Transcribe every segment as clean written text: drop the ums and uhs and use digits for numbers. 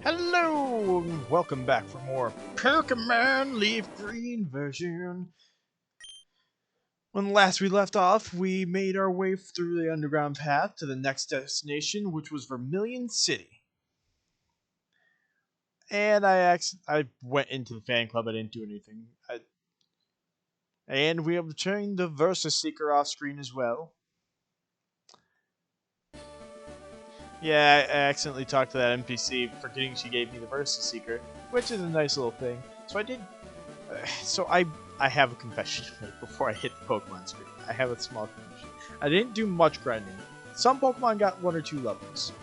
Hello, and welcome back for more Pokemon LeafGreen version. When last we left off, we made our way through the underground path to the next destination, which was Vermilion City. And I went into the fan club. I didn't do anything. And we obtained the Versus Seeker off screen as well. Yeah, I accidentally talked to that NPC, forgetting she gave me the Versus Seeker, which is a nice little thing. So I did. I have a confession to make before I hit the Pokemon screen. I have a small confession. I didn't do much grinding. Some Pokemon got 1 or 2 levels.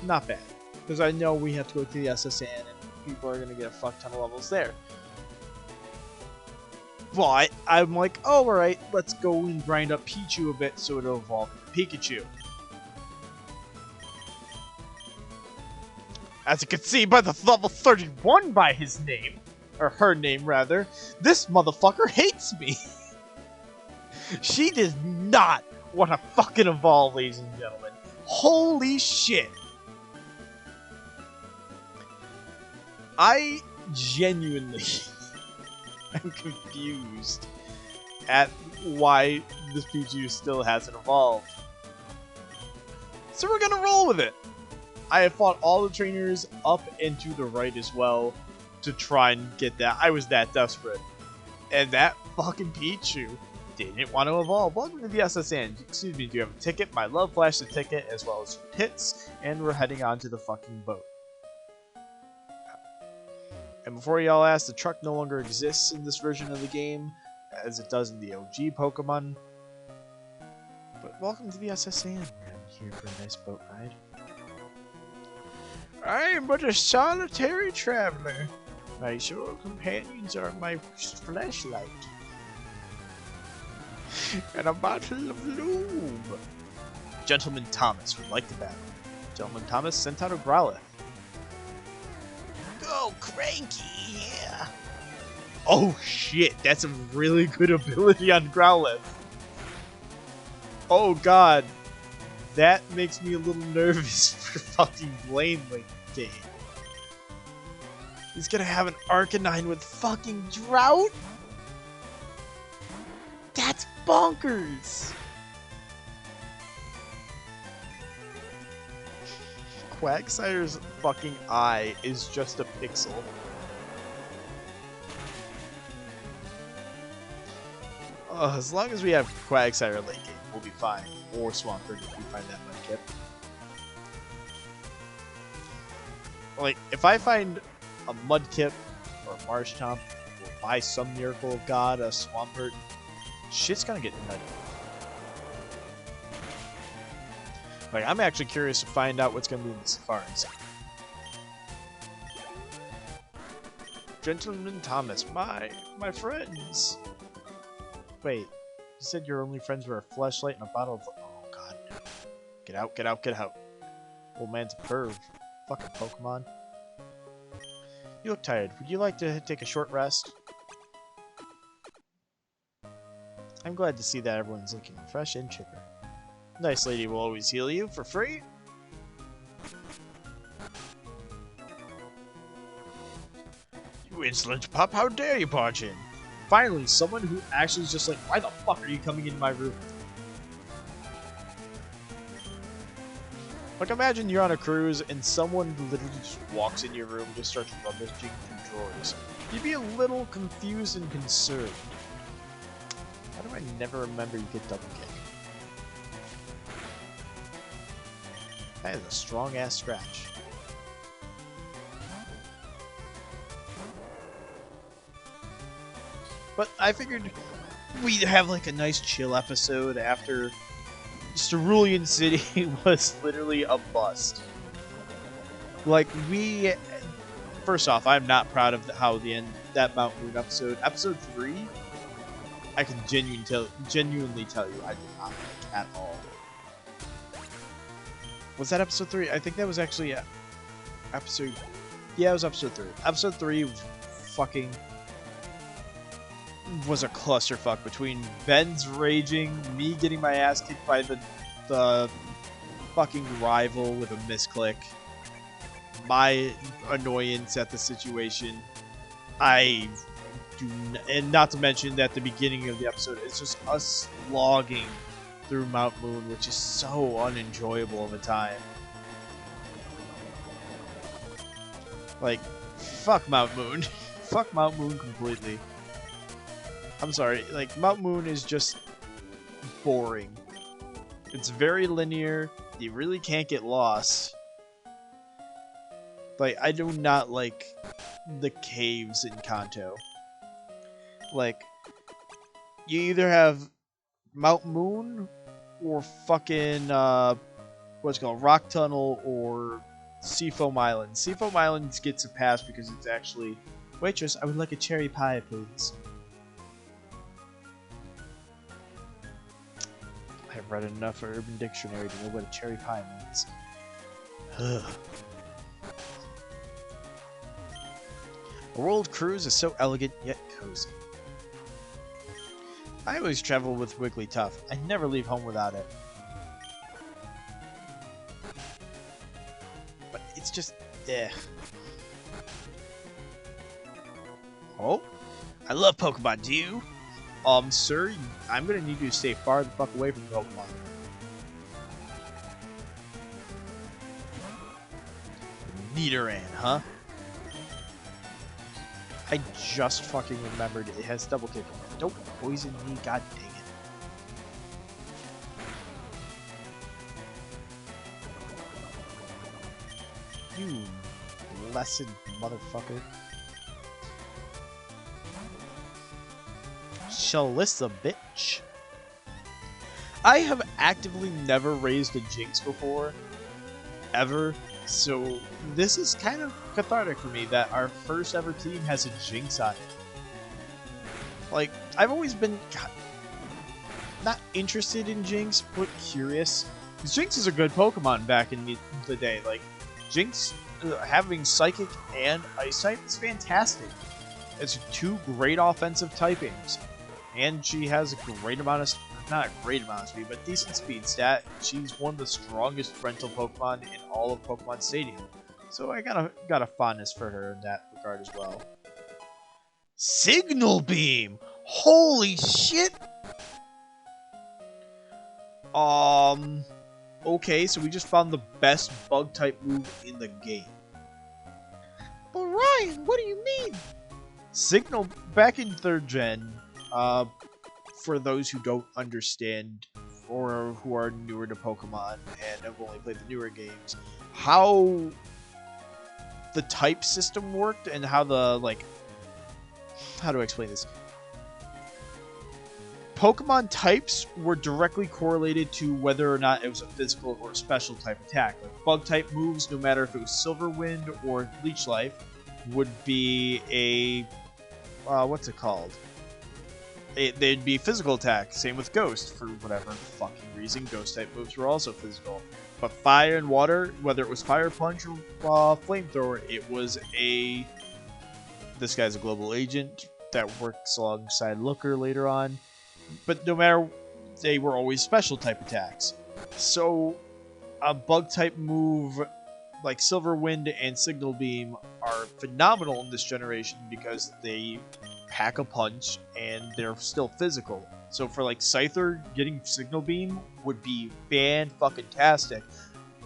Not bad, because I know we have to go to the SSN and people are gonna get a fuck ton of levels there. But I'm like, oh, alright, let's go and grind up Pichu a bit so it'll evolve into Pikachu. As you can see by the level 31 by his name, or her name rather, this motherfucker hates me. She does not want to fucking evolve, ladies and gentlemen. Holy shit. I genuinely am confused at why this Pichu still hasn't evolved. So we're gonna roll with it. I have fought all the trainers up and to the right as well to try and get that. I was that desperate. And that fucking Pichu didn't want to evolve. Welcome to the SSN. Excuse me, do you have a ticket? My love flashed the ticket as well as hits, and we're heading on to the fucking boat. And before y'all ask, the truck no longer exists in this version of the game, as it does in the OG Pokemon. But welcome to the SSN. I'm here for a nice boat ride. I am but a solitary traveler. My sole companions are my flashlight and a bottle of lube. Gentleman Thomas would like to battle. Gentleman Thomas sent out a Growlithe. Go cranky, yeah. Oh shit, that's a really good ability on Growlithe. Oh god. That makes me a little nervous for fucking Blaine late game. He's gonna have an Arcanine with fucking Drought? That's bonkers! Quagsire's fucking eye is just a pixel. As long as we have Quagsire late game, we'll be fine. Or Swampert if we find that Mudkip. Like, if I find a Mudkip or a Marshtomp, or by some miracle of God, a Swampert, shit's gonna get nutty. Like, I'm actually curious to find out what's gonna be in the Safari Center. Gentleman Thomas, my friends. Wait, you said your only friends were a flashlight and a bottle of... Oh god. Get out, get out, get out. Old man's a perv. Fucking Pokemon. You look tired. Would you like to take a short rest? I'm glad to see that everyone's looking fresh and chipper. Nice lady will always heal you for free. You insolent pup, how dare you barge in? Finally, someone who actually is just like, why the fuck are you coming into my room? Like, imagine you're on a cruise and someone literally just walks in your room and just starts rummaging through drawers. You'd be a little confused and concerned. Why do I never remember you get double kick? That is a strong-ass scratch. But I figured we'd have like a nice chill episode after Cerulean City was literally a bust. Like, first off, I'm not proud of how the end that Mount Moon episode 3, I can genuinely tell you I did not like at all. Was that episode 3? I think that was actually episode... Yeah, it was episode 3. Episode 3 was fucking... was a clusterfuck between Ben's raging, me getting my ass kicked by the fucking rival with a misclick, my annoyance at the situation. I do, and not to mention that the beginning of the episode is just us slogging through Mount Moon, which is so unenjoyable of a time. Like, fuck Mount Moon. Fuck Mount Moon completely. I'm sorry, like, Mount Moon is just boring. It's very linear. You really can't get lost. Like, I do not like the caves in Kanto. Like, you either have Mount Moon or fucking, what's it called, Rock Tunnel or Seafoam Island. Seafoam Island gets a pass because it's actually... Waitress, I would like a cherry pie, please. I've read enough for Urban Dictionary to know what a cherry pie means. Ugh. A world cruise is so elegant yet cozy. I always travel with Wigglytuff. I never leave home without it. But it's just... eh. Oh? I love Pokemon, do you? Sir, I'm gonna need you to stay far the fuck away from Pokemon. Nidoran, huh? I just fucking remembered it has double kick. Don't poison me, god dang it. You blessed motherfucker. Shalissa, bitch. I have actively never raised a Jinx before. Ever. So this is kind of cathartic for me that our first ever team has a Jinx on it. Like, I've always been not interested in Jinx, but curious. Jinx is a good Pokemon back in the day. Like, Jinx having Psychic and Ice type is fantastic. It's two great offensive typings. And she has a great amount of... not a great amount of speed, but decent speed stat. She's one of the strongest rental Pokemon in all of Pokemon Stadium. So I got a fondness for her in that regard as well. Signal Beam! Holy shit! Okay, so we just found the best Bug-type move in the game. But Ryan, what do you mean? Signal, back in 3rd gen, for those who don't understand or who are newer to Pokemon and have only played the newer games, how the type system worked and how the, like, how do I explain this? Pokemon types were directly correlated to whether or not it was a physical or special type attack. Like bug type moves, no matter if it was Silver Wind or Leech Life, would be a what's it called? They'd be physical attack. Same with Ghost. For whatever fucking reason, Ghost type moves were also physical. But Fire and Water, whether it was Fire Punch or Flamethrower, it was a... This guy's a global agent that works alongside Looker later on. But no matter, they were always special type attacks. So a bug type move like Silver Wind and Signal Beam are phenomenal in this generation because they pack a punch and they're still physical. So for like Scyther, getting Signal Beam would be fan-fucking-tastic,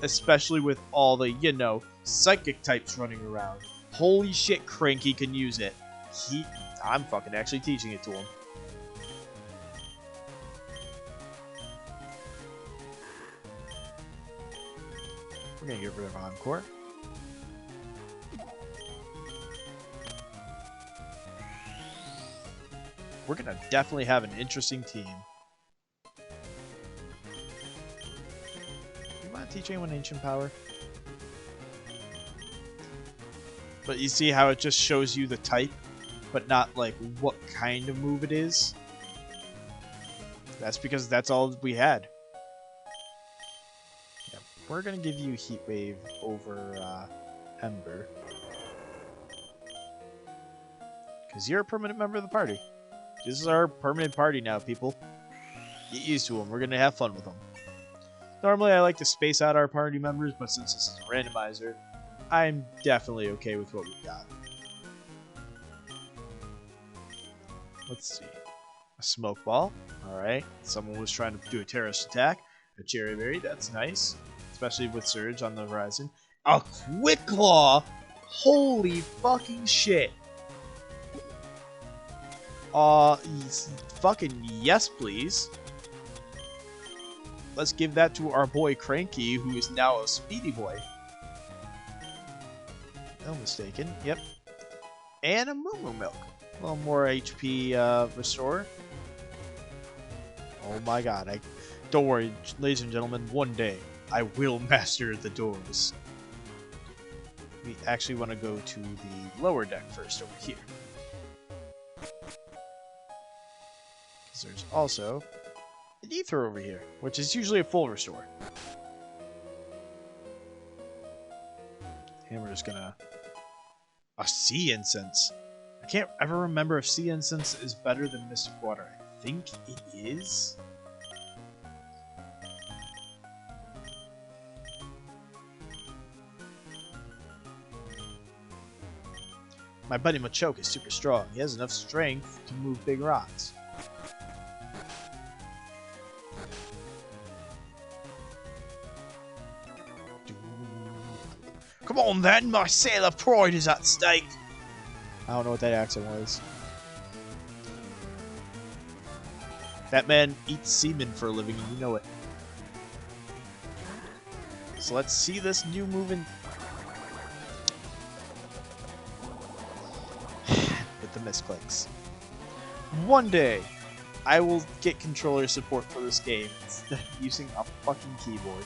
especially with all the, you know, psychic types running around. Holy shit, Cranky can use it. I'm fucking actually teaching it to him. We're gonna get rid of Encore. We're gonna definitely have an interesting team. You want to teach anyone Ancient Power? But you see how it just shows you the type, but not like what kind of move it is? That's because that's all we had. Yeah, we're gonna give you Heat Wave over Ember. Because you're a permanent member of the party. This is our permanent party now, people. Get used to them. We're going to have fun with them. Normally, I like to space out our party members, but since this is a randomizer, I'm definitely okay with what we got. Let's see. A smoke ball. Alright. Someone was trying to do a terrorist attack. A cherry berry. That's nice. Especially with Surge on the horizon. A quick claw! Holy fucking shit. Fucking yes, please. Let's give that to our boy Cranky, who is now a speedy boy. No mistaken. Yep. And a Moo Milk. A little more HP restore. Oh my god. Don't worry, ladies and gentlemen. One day, I will master the doors. We actually want to go to the lower deck first over here. Because there's also an ether over here, which is usually a full restore. And we're just gonna... A sea incense. I can't ever remember if sea incense is better than mystic water. I think it is. My buddy Machoke is super strong. He has enough strength to move big rocks. Come on then, my sailor pride is at stake. I don't know what that accent was. That man eats semen for a living and you know it. So let's see this new move in... with the misclicks. One day, I will get controller support for this game instead of using a fucking keyboard.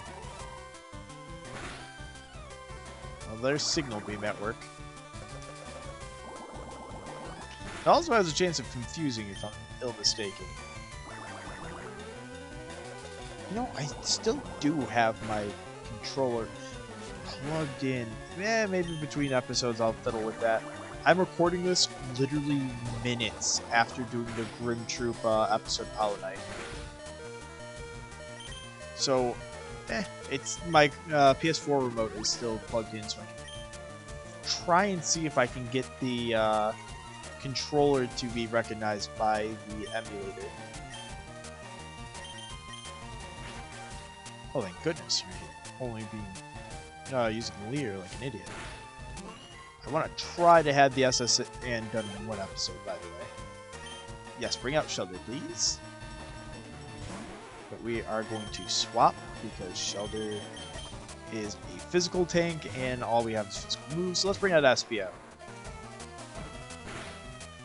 Well, there's Signal Beam at work. It also has a chance of confusing if I'm ill mistaken. You know, I still do have my controller plugged in. Maybe between episodes I'll fiddle with that. I'm recording this literally minutes after doing the Grim Troop episode Hollow Knight. So, it's my PS4 remote is still plugged in, so I can try and see if I can get the controller to be recognized by the emulator. Oh, thank goodness you're only being using Lear like an idiot. I want to try to have the SS and done in one episode, by the way. Yes, bring out Shelter, please. But we are going to swap because Shelter is a physical tank and all we have is physical moves. So let's bring out Espio.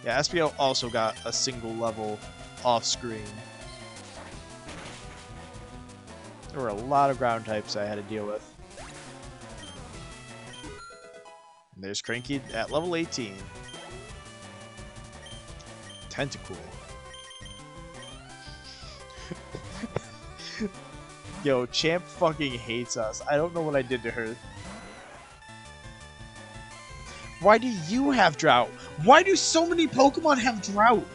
Yeah, Espio also got a single level off screen. There were a lot of ground types I had to deal with. And there's Cranky at level 18. Tentacool. Yo, Champ fucking hates us. I don't know what I did to her. Why do you have drought? Why do so many Pokemon have drought?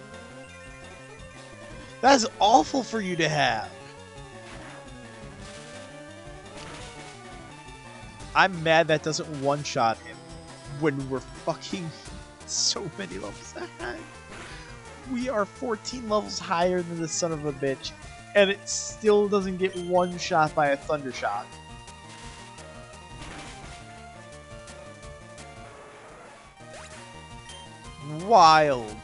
That is awful for you to have. I'm mad that doesn't one-shot him when we're fucking so many levels ahead. We are 14 levels higher than the son of a bitch, and it still doesn't get one shot by a Thunder Shock. Wild.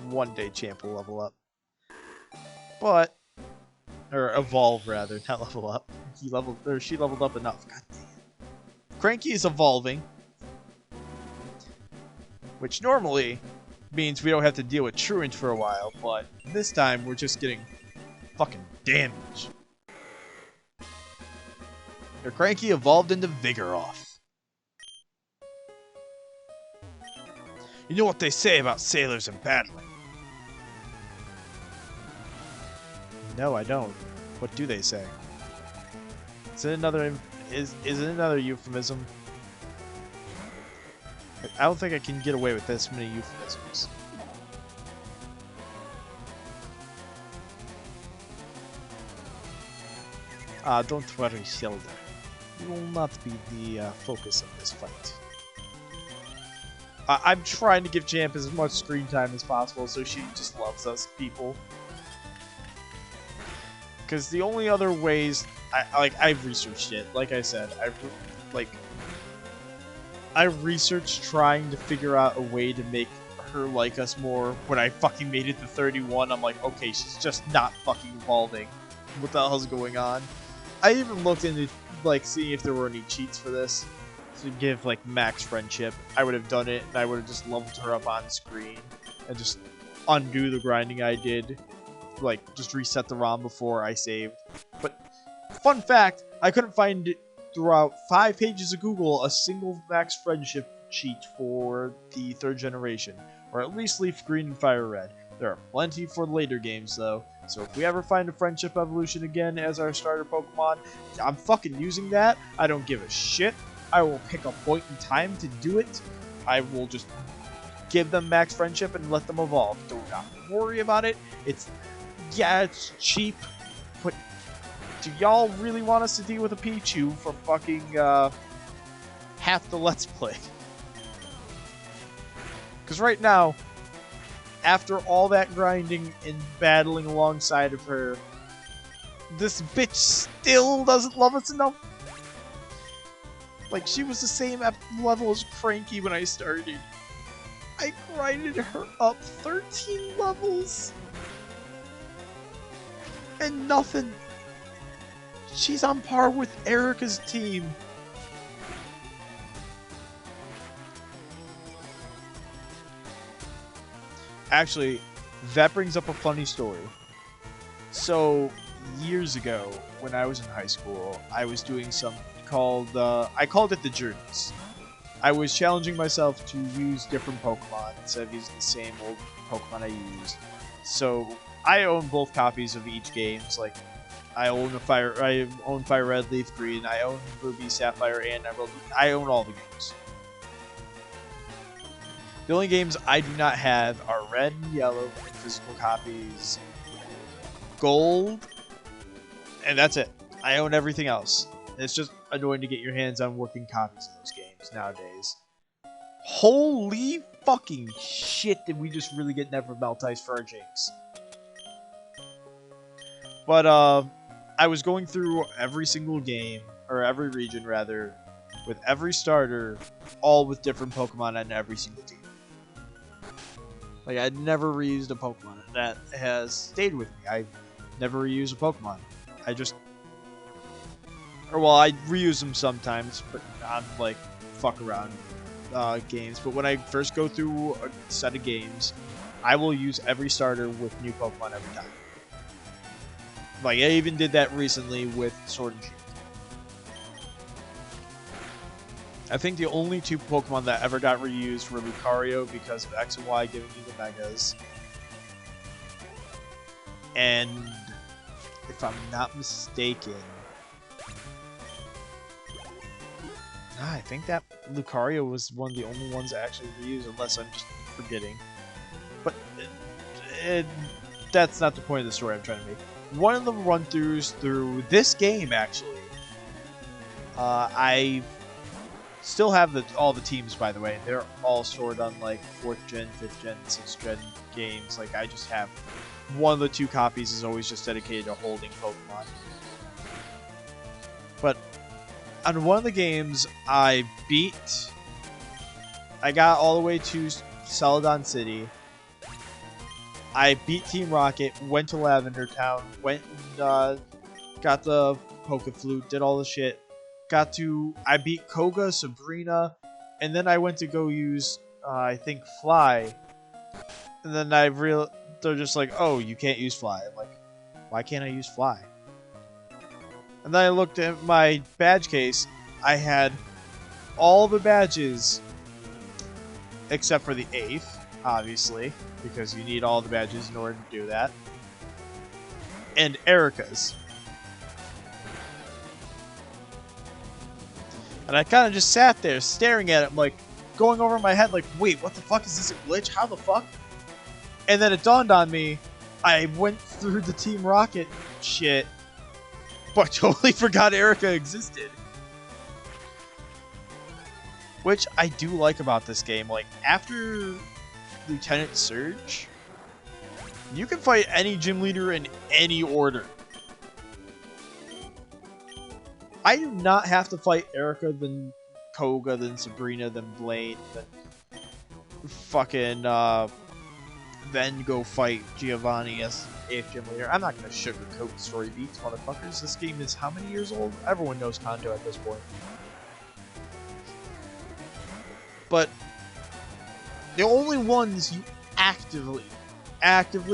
One day Champ will level up. But, or evolve rather, not level up. She leveled up enough. God damn. Cranky is evolving. Which normally means we don't have to deal with Truant for a while, but this time we're just getting fucking damage. Your Cranky evolved into Vigoroth. You know what they say about sailors and battling? No, I don't. What do they say? Is it another euphemism? I don't think I can get away with this many euphemisms. Don't worry, Zelda. You will not be the focus of this fight. I'm trying to give Champ as much screen time as possible so she just loves us people. Because the only other ways, I've researched it. Like I said, I researched trying to figure out a way to make her like us more. When I fucking made it to 31, I'm like, okay, she's just not fucking evolving. What the hell's going on? I even looked into seeing if there were any cheats for this to give max friendship. I would have done it, and I would have just leveled her up on screen and just undo the grinding I did. Just reset the ROM before I saved. But fun fact, I couldn't find it throughout 5 pages of Google a single max friendship cheat for the 3rd generation, or at least LeafGreen and Fire Red. There are plenty for later games though, so if we ever find a friendship evolution again as our starter Pokemon, I'm fucking using that. I don't give a shit. I will pick a point in time to do it. I will just give them max friendship and let them evolve. Do not worry about it. It's cheap, but do y'all really want us to deal with a Pichu for fucking half the Let's Play? Because right now, after all that grinding and battling alongside of her, this bitch still doesn't love us enough. She was the same level as Cranky when I started. I grinded her up 13 levels. And nothing. She's on par with Erica's team. Actually, that brings up a funny story. So, years ago, when I was in high school, I was doing something called, I called it the Journeys. I was challenging myself to use different Pokemon instead of using the same old Pokemon I used. So, I own both copies of each games. I own Fire Red, Leaf Green, I own Ruby, Sapphire, and Emerald. I own all the games. The only games I do not have are Red and Yellow in physical copies, Gold, and that's it. I own everything else. It's just annoying to get your hands on working copies of those games nowadays. Holy fucking shit, did we just really get Never Meltized for our Jinx. But, I was going through every single game, or every region rather, with every starter, all with different Pokemon on every single team. I'd never reused a Pokemon. That has stayed with me. I never reuse a Pokemon. I reuse them sometimes, but on, fuck around games. But when I first go through a set of games, I will use every starter with new Pokemon every time. I even did that recently with Sword and Shield. I think the only 2 Pokemon that ever got reused were Lucario because of X and Y giving me the Megas. And if I'm not mistaken, I think that Lucario was one of the only ones that actually reused, unless I'm just forgetting. But that's not the point of the story I'm trying to make. One of the run-throughs through this game, actually, I still have all the teams, by the way. They're all stored on 4th gen, 5th gen, 6th gen games. I just have one of the 2 copies is always just dedicated to holding Pokemon. But on one of the games I got all the way to Celadon City. I beat Team Rocket, went to Lavender Town, went and got the Pokeflute, did all the shit. I beat Koga, Sabrina, and then I went to go use, I think, Fly. And then they're just like, oh, you can't use Fly. I'm like, why can't I use Fly? And then I looked at my badge case. I had all the badges except for the 8th, obviously, because you need all the badges in order to do that. And Erica's. And I kind of just sat there staring at it, going over my head, wait, what the fuck? Is this a glitch? How the fuck? And then it dawned on me, I went through the Team Rocket shit, but totally forgot Erica existed. which I do like about this game. Like, after Lieutenant Surge, you can fight any gym leader in any order. I do not have to fight Erica, then Koga, then Sabrina, then Blaine, then fucking, then go fight Giovanni as 8th gym leader. I'm not gonna sugarcoat story beats, motherfuckers. This game is how many years old? Everyone knows Kanto at this point. But the only ones you actively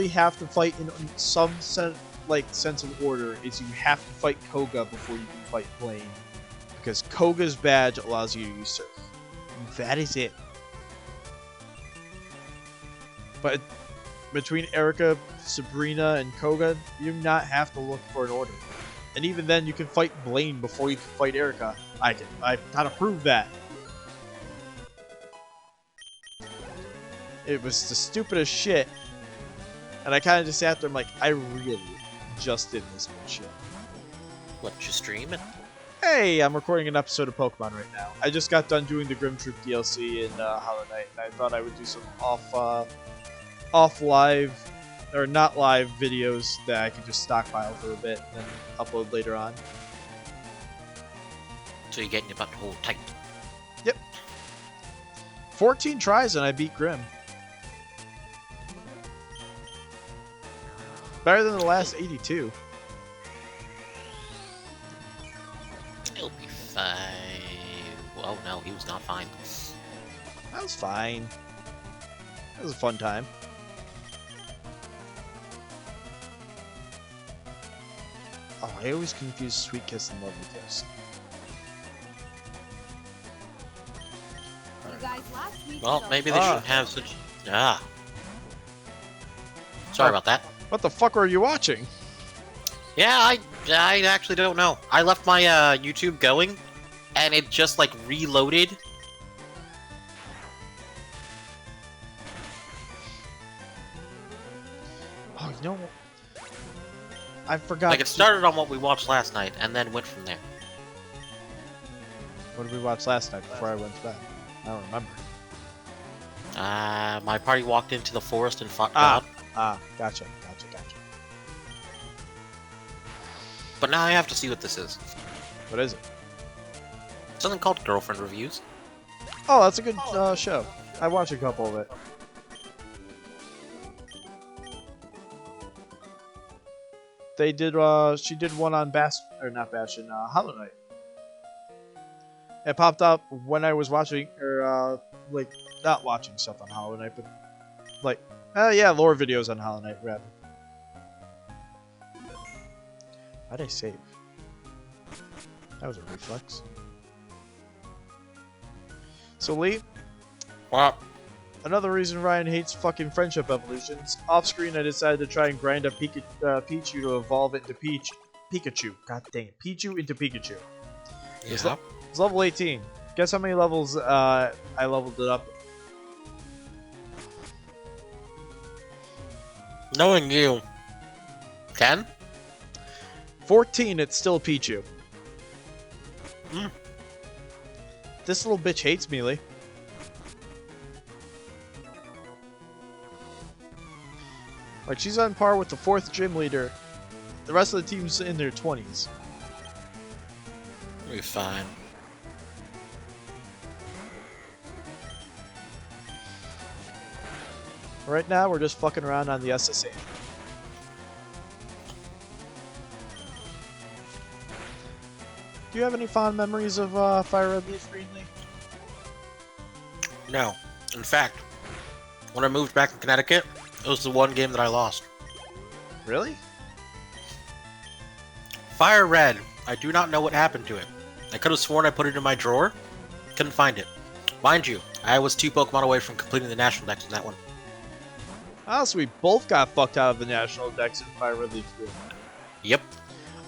have to fight in some sense of order is you have to fight Koga before you can fight Blaine, because Koga's badge allows you to use Surf. That is it. But between Erica, Sabrina, and Koga, you do not have to look for an order. And even then, you can fight Blaine before you can fight Erica. I gotta prove that. It was the stupidest shit. And I kind of just sat there, I'm like, I really just did this bullshit. What, you streaming? Hey, I'm recording an episode of Pokemon right now. I just got done doing the Grim Troop DLC in Hollow Knight, and I thought I would do some off live, or not live videos that I could just stockpile for a bit and then upload later on. So you're getting your butt hold tight. Yep. 14 tries and I beat Grim. Better than the last 82. He'll be fine. Oh no, he was not fine. That was fine. That was a fun time. Oh, I always confuse Sweet Kiss and Lovely Kiss. Well, maybe they shouldn't have such... Sorry about that. What the fuck are you watching? Yeah, I actually don't know. I left my YouTube going, and it just like reloaded. Oh, you know what? I forgot. Like it started on what we watched last night, and then went from there. What did we watch last night before I went to bed? I don't remember. My party walked into the forest and fought God. Gotcha. But now I have to see what this is. What is it? Something called Girlfriend Reviews. Oh, that's a good show. I watched a couple of it. They did. She did one on Hollow Knight. It popped up when I was watching, or like not watching stuff on Hollow Knight, but like, yeah, lore videos on Hollow Knight, rather. How'd I save? That was a reflex. So Lee, What? another reason Ryan hates fucking friendship evolutions. Off screen, I decided to try and grind up Pichu to evolve it into Pikachu. God dang it, Pichu into Pikachu. Yeah. It's level 18. Guess how many levels I leveled it up? Knowing you. 10? 14, it's still Pichu. Mm. This little bitch hates me, Lee. Like, she's on par with the 4th gym leader. The rest of the team's in their 20s. We'll be fine. Right now, we're just fucking around on the SSA. Do you have any fond memories of Fire Red LeafGreen, Lee? No. In fact, when I moved back to Connecticut, it was the one game that I lost. Really? Fire Red. I do not know what happened to it. I could have sworn I put it in my drawer. Couldn't find it. Mind you, I was 2 Pokemon away from completing the National Dex in that one. Oh, so we both got fucked out of the National Dex in Fire Red LeafGreen. Yep.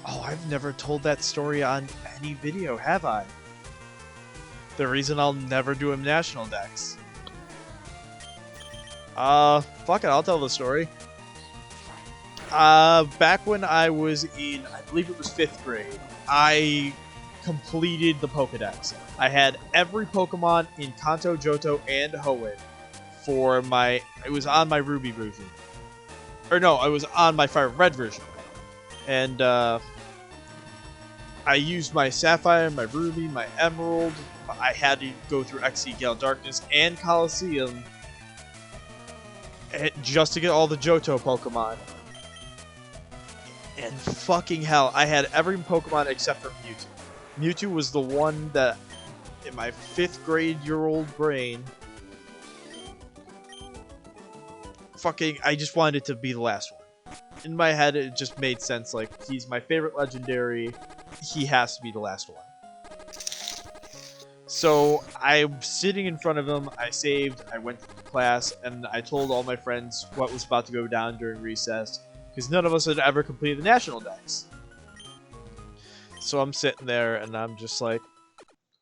Oh, I've never told that story on any video, have I? The reason I'll never do a National Dex. Fuck it, I'll tell the story. Back when I was in, I believe it was 5th grade, I completed the Pokedex. I had every Pokemon in Kanto, Johto, and Hoenn for my... It was on my Ruby version. Or no, I was on my Fire Red version. And I used my Sapphire, my Ruby, my Emerald. I had to go through XE Gale Darkness and Coliseum just to get all the Johto Pokemon. And fucking hell, I had every Pokemon except for Mewtwo. Mewtwo was the one that, in my 5th grade year old brain, fucking, I just wanted it to be the last one. In my head, it just made sense. Like, he's my favorite legendary. He has to be the last one. So I'm sitting in front of him. I saved. I went to class, and I told all my friends what was about to go down during recess, because none of us had ever completed the national dex. So I'm sitting there, and I'm just like,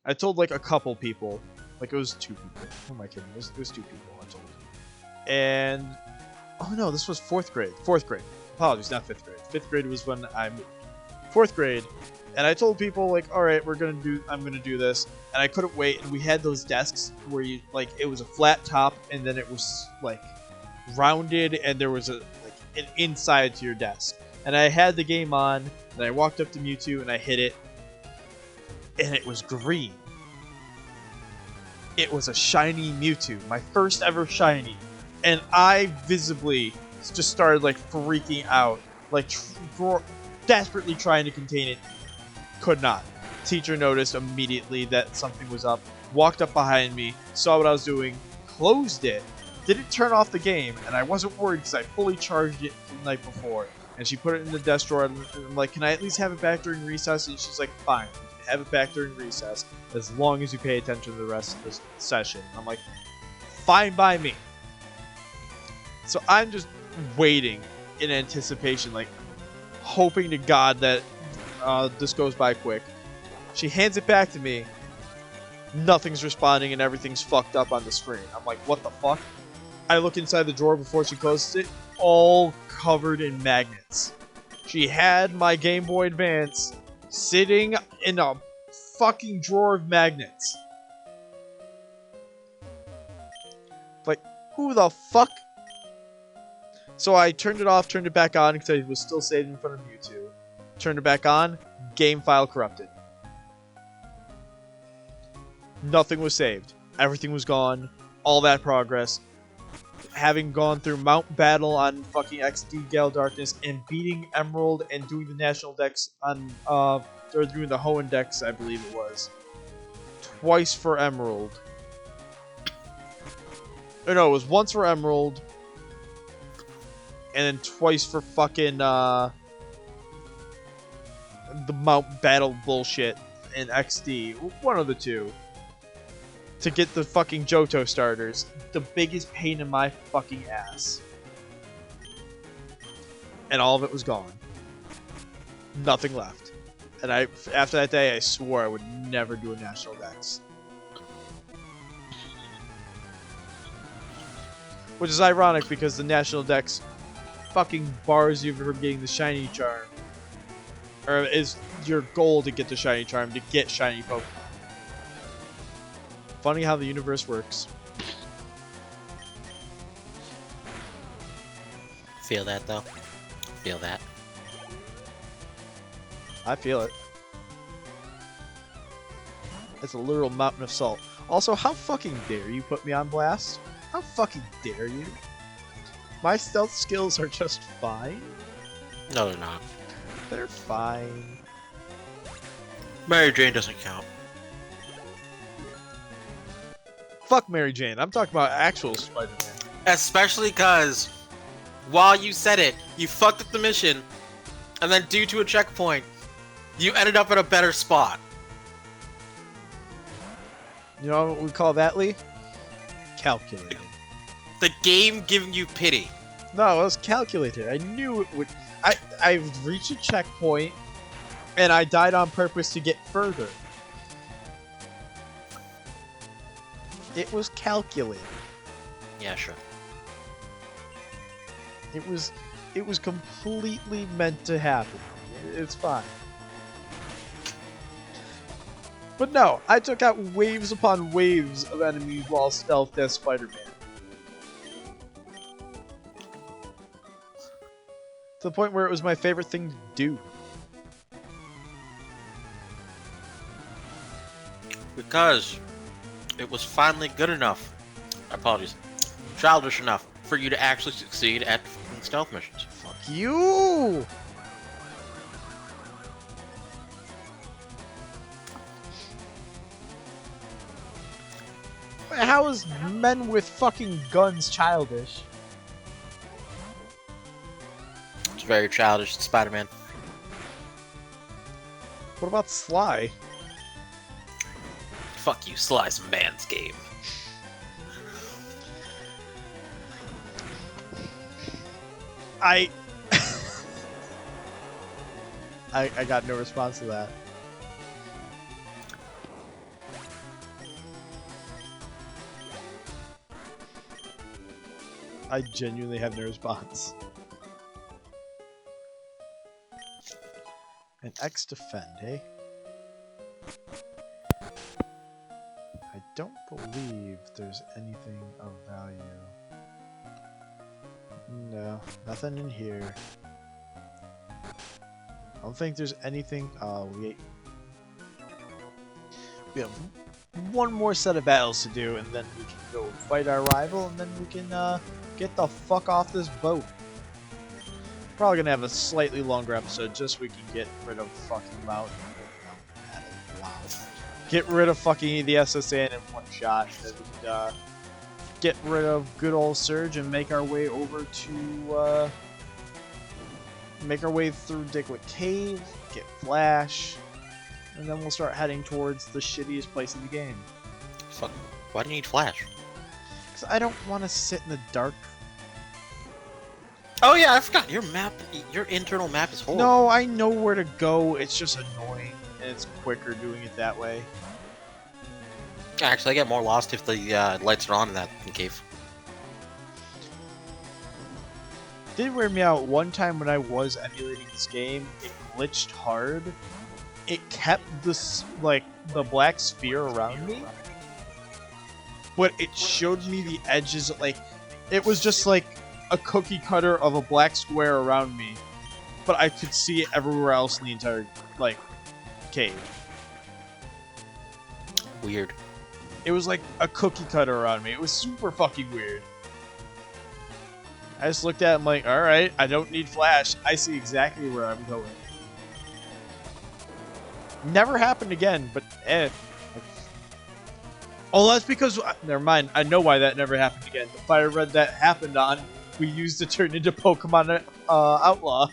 I told like a couple people, like it was 2 people. Who am I kidding? It was 2 people I told. And oh no, this was 4th grade. 4th grade. Apologies, not 5th grade. 5th grade was when I moved. 4th grade. And I told people, like, alright, I'm gonna do this. And I couldn't wait, and we had those desks where you, like, it was a flat top, and then it was, like, rounded, and there was an inside to your desk. And I had the game on, and I walked up to Mewtwo, and I hit it, and it was green. It was a shiny Mewtwo, my first ever shiny. And I visibly just started, like, freaking out, like, desperately trying to contain it. Could not. Teacher noticed immediately that something was up, walked up behind me, saw what I was doing, closed it, didn't turn off the game, and I wasn't worried because I fully charged it the night before. And she put it in the desk drawer, and I'm like, can I at least have it back during recess? And she's like, fine, you can have it back during recess, as long as you pay attention to the rest of the session. And I'm like, fine by me. So I'm just waiting in anticipation, like, hoping to God that this goes by quick. She hands it back to me. Nothing's responding and everything's fucked up on the screen. I'm like, what the fuck? I look inside the drawer before she closes it. All covered in magnets. She had my Game Boy Advance sitting in a fucking drawer of magnets. Like, who the fuck? So I turned it off, turned it back on because I was still saved in front of Mewtwo. Turned it back on, game file corrupted. Nothing was saved. Everything was gone. All that progress. Having gone through Mount Battle on fucking XD Gale Darkness and beating Emerald and doing the national dex on, or doing the Hoenn dex, I believe it was. Twice for Emerald. Or no, it was once for Emerald. And then twice for fucking, the Mount Battle bullshit in XD. One of the two. To get the fucking Johto starters. The biggest pain in my fucking ass. And all of it was gone. Nothing left. And after that day, I swore I would never do a national dex. Which is ironic because the national dex fucking bars you from getting the shiny charm. Or is your goal to get the shiny charm, to get shiny Pokemon. Funny how the universe works. Feel that, though. Feel that. I feel it. It's a literal mountain of salt. Also, how fucking dare you put me on blast? How fucking dare you? My stealth skills are just fine. No, they're not. They're fine. Mary Jane doesn't count. Fuck Mary Jane. I'm talking about actual Spider-Man. Especially because while you said it, you fucked up the mission, and then due to a checkpoint, you ended up at a better spot. You know what we call that, Lee? Calculated. The game giving you pity. No, it was calculated. I knew it would... I reached a checkpoint, and I died on purpose to get further. It was calculated. Yeah, sure. It was completely meant to happen. It's fine. But no, I took out waves upon waves of enemies while stealthed as Spider-Man. To the point where it was my favorite thing to do. Because it was finally good enough. Apologies. Childish enough for you to actually succeed at stealth missions. Fuck you! How is men with fucking guns childish? It's very childish, Spider-Man. What about Sly? Fuck you, Sly's a man's game. I got no response to that. I genuinely have no response. An X defend, eh? I don't believe there's anything of value. No, nothing in here. I don't think there's anything. We have one more set of battles to do, and then we can go fight our rival, and then we can get the fuck off this boat. Probably gonna have a slightly longer episode just so we can get rid of fucking Mountain. Wow. Get rid of fucking the SSN in one shot, and get rid of good old Surge and make our way over to make our way through Dickwood Cave, get Flash, and then we'll start heading towards the shittiest place in the game. Fuck. Why do you need Flash? Because I don't want to sit in the dark. Oh yeah, I forgot. Your map, your internal map is horrible. No, I know where to go. It's just annoying, and it's quicker doing it that way. Actually, I get more lost if the lights are on in that cave. Did wear me out one time when I was emulating this game. It glitched hard. It kept this the black sphere around me, but it showed me the edges. It was just like a cookie cutter of a black square around me, but I could see it everywhere else in the entire cave. Weird. It was like a cookie cutter around me. It was super fucking weird. I just looked at it and like, alright, I don't need Flash. I see exactly where I'm going. Never happened again, but oh, that's because... Never mind. I know why that never happened again. The fire red that happened on, we used to turn into Pokemon Outlaw.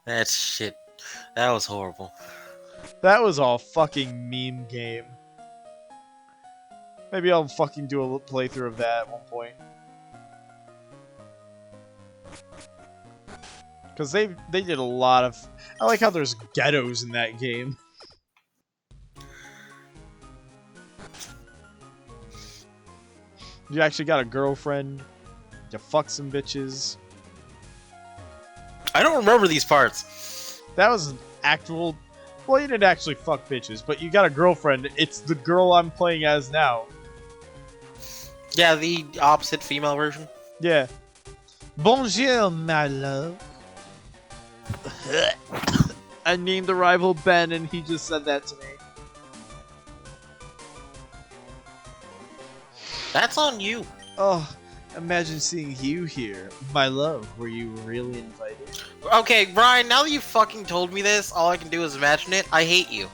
That shit. That was horrible. That was all fucking meme game. Maybe I'll fucking do a playthrough of that at one point. Because they did a lot of... I like how there's ghettos in that game. You actually got a girlfriend. You fuck some bitches. I don't remember these parts. That was an actual... Well, you didn't actually fuck bitches, but you got a girlfriend. It's the girl I'm playing as now. Yeah, the opposite female version. Yeah. Bonjour, my love. I named the rival Ben, and he just said that to me. That's on you. Oh, imagine seeing you here. My love, were you really invited? Okay, Brian, now that you fucking told me this, all I can do is imagine it. I hate you.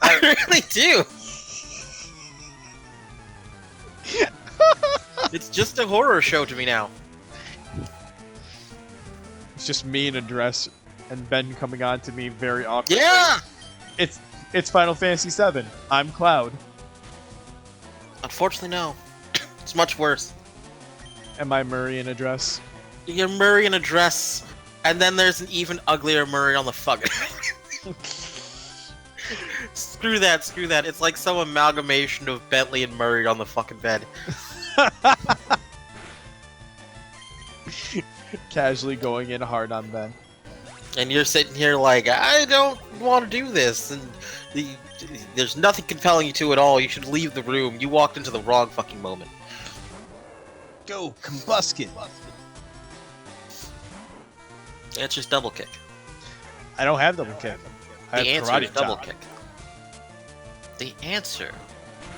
I really do. It's just a horror show to me now. It's just me in a dress and Ben coming on to me very awkwardly. Yeah! It's Final Fantasy VII. I'm Cloud. Unfortunately, no. It's much worse. Am I Murray in a dress? You're Murray in a dress, and then there's an even uglier Murray on the fucking... Screw that, screw that. It's like some amalgamation of Bentley and Murray on the fucking bed. Casually going in hard on Ben. And you're sitting here like, I don't want to do this, and the, there's nothing compelling you to at all. You should leave the room. You walked into the wrong fucking moment. Go, Combuskin. It's just double kick. I don't have double kick. I The have answer karate is double chop. kick. The answer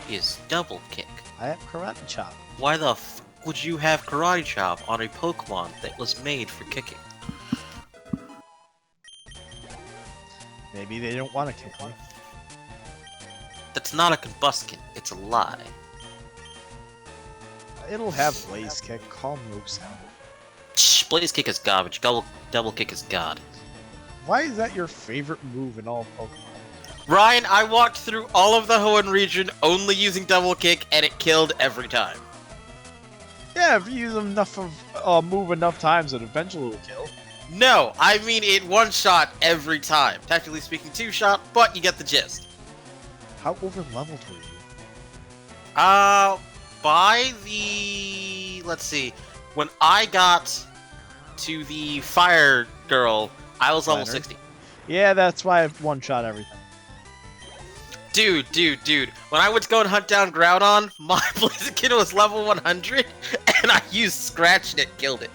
is double kick. I have karate chop. Why the f would you have karate chop on a Pokemon that was made for kicking? Maybe they don't want to kick me. That's not a Combuskin. It's a lie. It'll have blaze kick. Calm yourself. Shh, Blaze Kick is garbage. Double Kick is god. Why is that your favorite move in all Pokemon? Ryan, I walked through all of the Hoenn region only using Double Kick, and it killed every time. Yeah, if you use enough of move enough times, it eventually will kill. No, I mean it one-shot every time. Technically speaking, two-shot, but you get the gist. How over-leveled were you? By the... Let's see. When I got to the Fire Girl, I was level Leonard? 60. Yeah, that's why I one-shot everything. Dude. When I went to go and hunt down Groudon, my Blaziken was level 100, and I used Scratch and it killed it.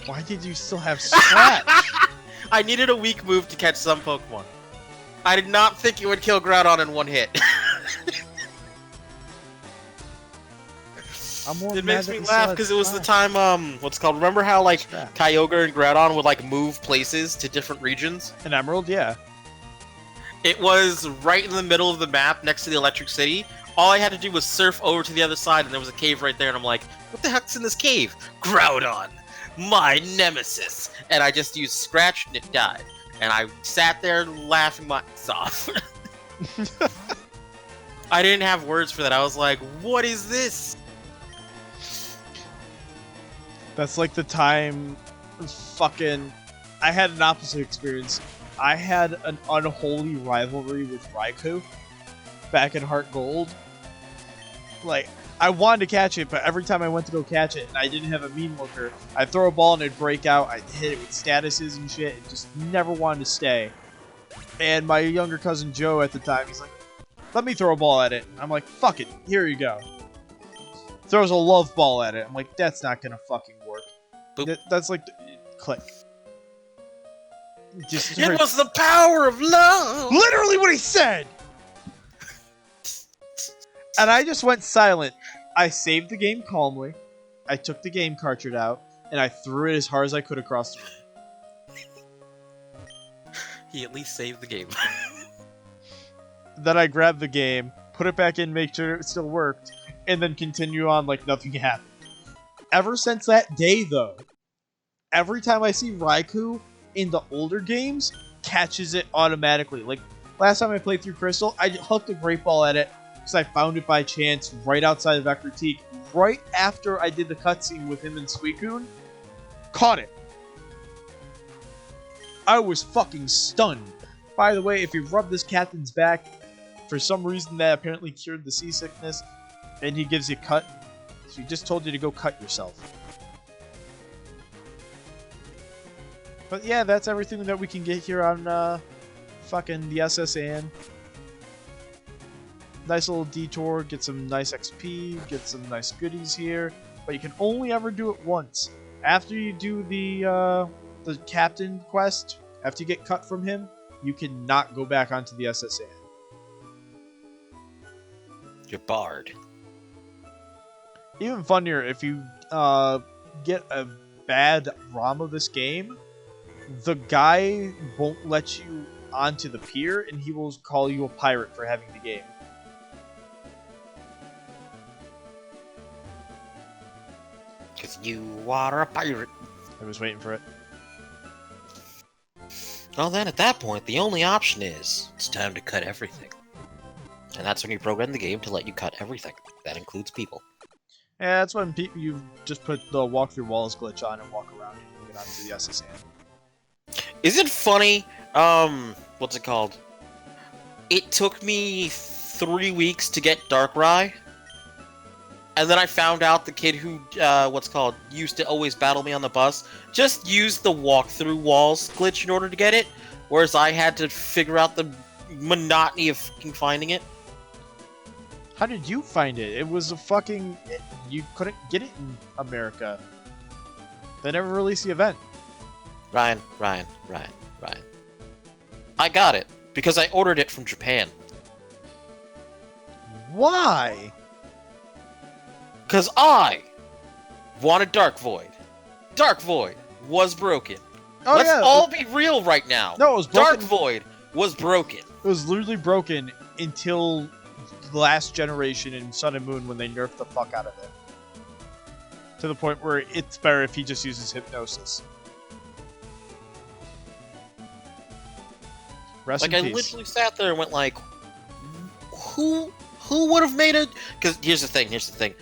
Why did you still have Scratch? I needed a weak move to catch some Pokemon. I did not think it would kill Groudon in one hit. I'm more It mad makes that me you still laugh had because it was the Scratch. time, what's it called? Remember how, like, Scratch. Kyogre and Groudon would, like, move places to different regions? An Emerald, yeah. It was right in the middle of the map next to the Electric City. All I had to do was surf over to the other side, and there was a cave right there, and I'm like, what the heck's in this cave? Groudon! My nemesis! And I just used Scratch, and it died. And I sat there laughing my ass off. I didn't have words for that. I was like, what is this? That's like the time I had an opposite experience. I had an unholy rivalry with Raikou back in Heart Gold. Like, I wanted to catch it, but every time I went to go catch it and I didn't have a mean looker, I'd throw a ball and it'd break out, I'd hit it with statuses and shit, and just never wanted to stay. And my younger cousin Joe at the time, he's like, let me throw a ball at it. I'm like, fuck it, here you go. Throws a love ball at it. I'm like, that's not gonna fucking work. Boop. That's like, click. Just It was the power of love! literally what he said! And I just went silent. I saved the game calmly. I took the game cartridge out, and I threw it as hard as I could across the room. He at least saved the game. Then I grabbed the game, put it back in, make sure it still worked, and then continue on like nothing happened. Ever since that day, though, every time I see Raikou in the older games, catches it automatically. Like, last time I played through Crystal, I hooked a Great Ball at it, because I found it by chance right outside of Ecruteak, right after I did the cutscene with him and Suicune. Caught it. I was fucking stunned. By the way, if you rub this captain's back, for some reason that apparently cured the seasickness, and he gives you a cut. So he just told you to go cut yourself. But yeah, that's everything that we can get here on fucking the SSN. Nice little detour, get some nice XP, get some nice goodies here, but you can only ever do it once. After you do the captain quest, after you get cut from him, you cannot go back onto the SSN. You're barred. Even funnier, if you get a bad ROM of this game, the guy won't let you onto the pier, and he will call you a pirate for having the game. Because you are a pirate. I was waiting for it. Well then, at that point, the only option is, it's time to cut everything. And that's when you program the game to let you cut everything. That includes people. Yeah, that's when you just put the walk through walls glitch on and walk around and get onto the SSN. Is it funny, what's it called? It took me 3 weeks to get Darkrai. And then I found out the kid who, used to always battle me on the bus, just used the walk-through walls glitch in order to get it, whereas I had to figure out the monotony of fucking finding it. How did you find it? It was a fucking... You couldn't get it in America. They never released the event. Ryan. I got it, because I ordered it from Japan. Why? Because I wanted Dark Void. Dark Void was broken. Oh, Let's yeah. all be real right now. No, it was broken. Dark Void was broken. It was literally broken until the last generation in Sun and Moon when they nerfed the fuck out of it. To the point where it's better if he just uses hypnosis. Rest Like, in I peace. literally sat there and went like, who would have made it? Because here's the thing.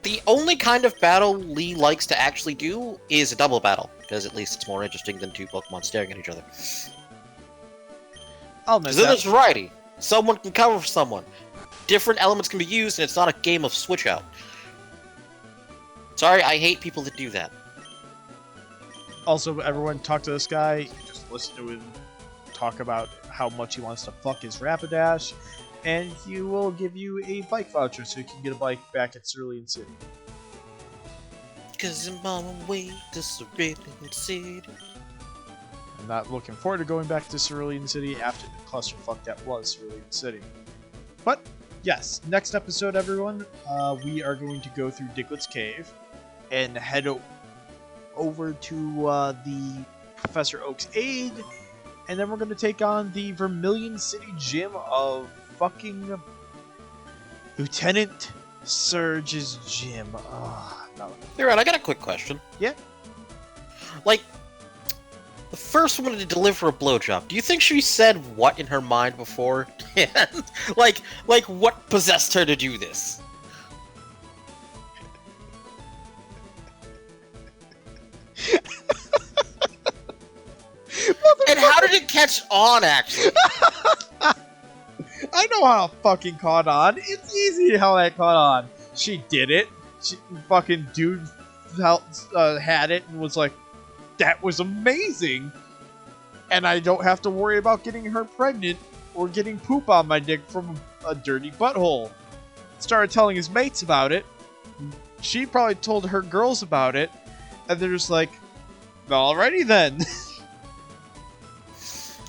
The only kind of battle Lee likes to actually do is a double battle, because at least it's more interesting than two Pokemon staring at each other. I'll admit Because then that. there's variety. Someone can cover for someone. Different elements can be used, and it's not a game of switch out. Sorry, I hate people that do that. Also, everyone talk to this guy. Just listen to him talk about how much he wants to fuck his Rapidash, and he will give you a bike voucher so you can get a bike back at Cerulean City. Cause I'm on my way to Cerulean City. I'm not looking forward to going back to Cerulean City after the clusterfuck that was Cerulean City. But, yes, next episode, everyone, we are going to go through Diglett's Cave and head over to the Professor Oak's aid, and then we're going to take on the Vermilion City Gym of fucking Lieutenant Surge's gym. No. Hey, Ron, I got a quick question. Yeah? Like, the first woman to deliver a blowjob, do you think she said what in her mind before? like, what possessed her to do this? And how did it catch on, actually? I know how it fucking caught on. It's easy how that caught on. She did it. She fucking dude had it and was like, that was amazing. And I don't have to worry about getting her pregnant or getting poop on my dick from a dirty butthole. Started telling his mates about it. She probably told her girls about it. And they're just like, alrighty then.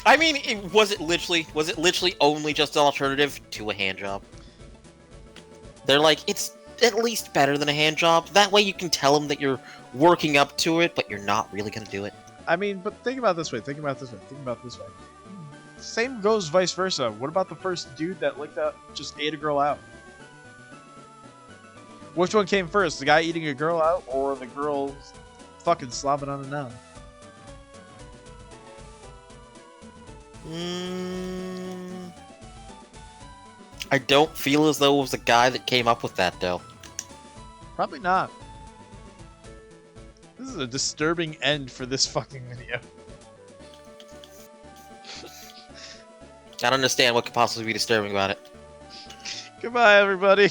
I mean, was it literally only just an alternative to a hand job? They're like, it's at least better than a hand job. That way you can tell them that you're working up to it, but you're not really gonna do it. I mean, but think about it this way. Same goes vice versa. What about the first dude that just ate a girl out? Which one came first? The guy eating a girl out or the girl fucking slobbing on the noun? I don't feel as though it was the guy that came up with that, though. Probably not. This is a disturbing end for this fucking video. I don't understand what could possibly be disturbing about it. Goodbye, everybody.